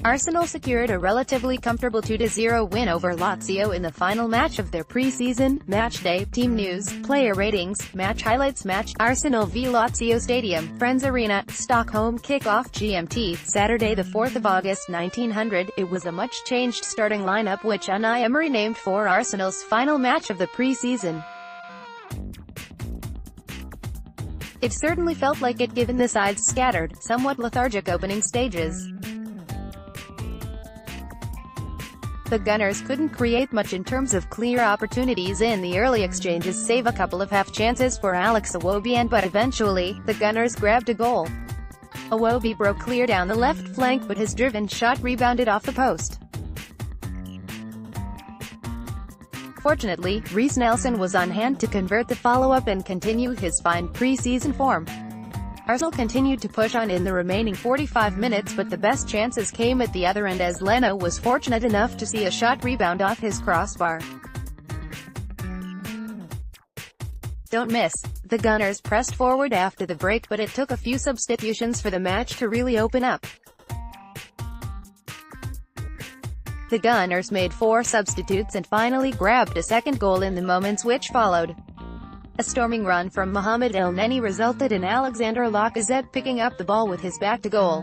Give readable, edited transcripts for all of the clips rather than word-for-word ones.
Arsenal secured a relatively comfortable 2-0 win over Lazio in the final match of their pre-season. Matchday, team news, player ratings, match highlights. Match Arsenal v Lazio Stadium, Friends Arena, Stockholm Kick-Off GMT, Saturday the 4th of August 1900. It was a much-changed starting lineup which Unai Emery named for Arsenal's final match of the pre-season. It certainly felt like it given the side's scattered, somewhat lethargic opening stages. The Gunners couldn't create much in terms of clear opportunities in the early exchanges, save a couple of half-chances for Alex Iwobi, but eventually, the Gunners grabbed a goal. Iwobi broke clear down the left flank, but his driven shot rebounded off the post. Fortunately, Reiss Nelson was on hand to convert the follow-up and continue his fine pre-season form. Arsenal continued to push on in the remaining 45 minutes, but the best chances came at the other end as Leno was fortunate enough to see a shot rebound off his crossbar. Don't miss. The Gunners pressed forward after the break, but it took a few substitutions for the match to really open up. The Gunners made 4 substitutes and finally grabbed a second goal in the moments which followed. A storming run from Mohamed El-Neni resulted in Alexander Lacazette picking up the ball with his back to goal.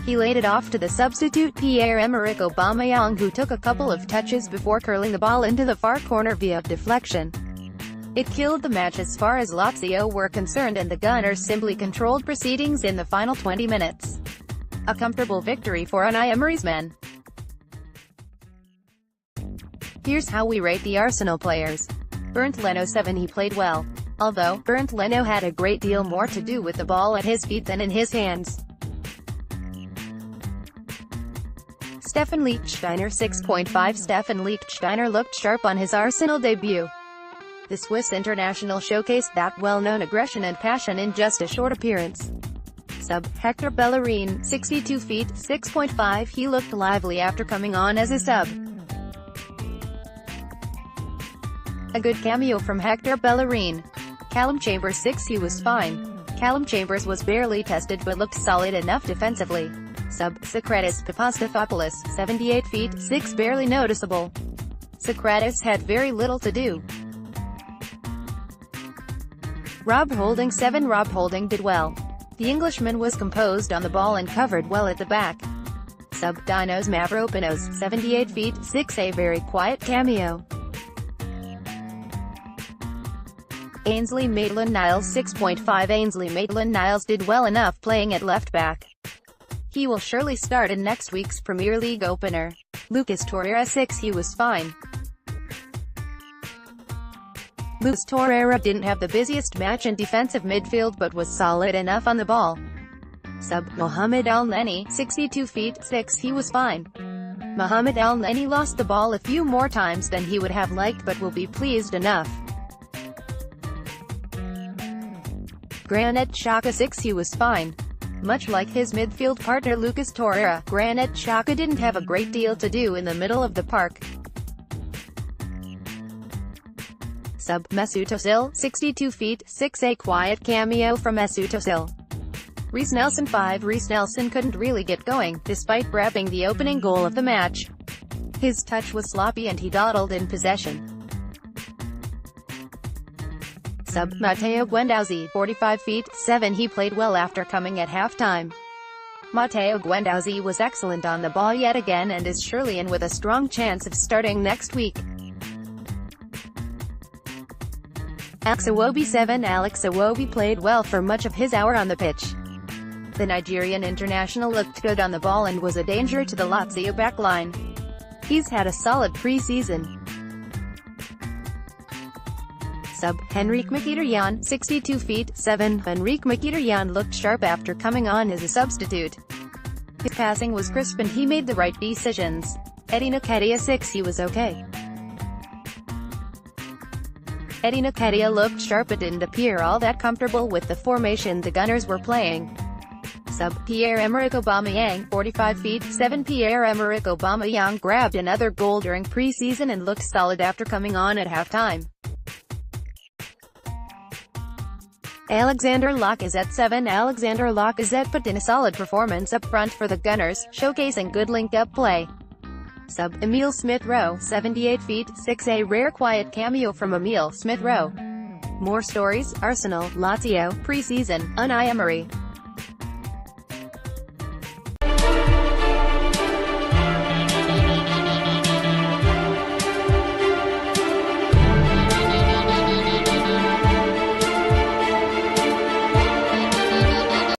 He laid it off to the substitute Pierre-Emerick Aubameyang, who took a couple of touches before curling the ball into the far corner via deflection. It killed the match as far as Lazio were concerned, and the Gunners simply controlled proceedings in the final 20 minutes. A comfortable victory for Unai Emery's men. Here's how we rate the Arsenal players. Bernd Leno 7. He played well. Although, Bernd Leno had a great deal more to do with the ball at his feet than in his hands. Stefan Lichtsteiner 6.5. Stefan Lichtsteiner looked sharp on his Arsenal debut. The Swiss international showcased that well-known aggression and passion in just a short appearance. Sub Hector Bellerin 62 feet 6.5. He looked lively after coming on as a sub. A good cameo from Hector Bellerin. Callum Chambers 6. He was fine. Callum Chambers was barely tested but looked solid enough defensively. Sub Socrates Papastafopoulos 78 feet 6. Barely noticeable. Socrates had very little to do. Rob Holding 7. Rob Holding did well. The Englishman was composed on the ball and covered well at the back. Sub Dinos Mavropanos 78 feet 6. A very quiet cameo. Ainsley Maitland-Niles 6.5. Ainsley Maitland-Niles did well enough playing at left back. He will surely start in next week's Premier League opener. Lucas Torreira 6. He was fine. Lucas Torreira didn't have the busiest match in defensive midfield but was solid enough on the ball. Sub Mohamed El-Neni 62 feet 6. He was fine. Mohamed El-Neni lost the ball a few more times than he would have liked but will be pleased enough. Granit Xhaka 6. He was fine. Much like his midfield partner Lucas Torreira, Granit Xhaka didn't have a great deal to do in the middle of the park. Sub Mesut Ozil 62 feet 6. A quiet cameo from Mesut Ozil. Reiss Nelson 5. Reiss Nelson couldn't really get going, despite grabbing the opening goal of the match. His touch was sloppy and he dawdled in possession. Sub Matteo Guendouzi 45 feet 7. He played well after coming at halftime. Matteo Guendouzi was excellent on the ball yet again and is surely in with a strong chance of starting next week. Alex Iwobi 7. Alex Iwobi played well for much of his hour on the pitch. The Nigerian international looked good on the ball and was a danger to the Lazio backline. He's had a solid pre-season. Sub Henrique Mkhitaryan 62 feet 7. Henrique Mkhitaryan looked sharp after coming on as a substitute. His passing was crisp and he made the right decisions. Eddie Nketiah 6. He was okay. Eddie Nketiah looked sharp but didn't appear all that comfortable with the formation the Gunners were playing. Sub Pierre-Emerick Aubameyang 45 feet 7. Pierre-Emerick Aubameyang grabbed another goal during pre-season and looked solid after coming on at halftime. Alexander Lacazette 7. Alexander Lacazette put in a solid performance up front for the Gunners, showcasing good link-up play. Sub Emile Smith-Rowe, 78 feet 6, a rare quiet cameo from Emile Smith-Rowe. More stories: Arsenal, Lazio, Preseason, Unai Emery.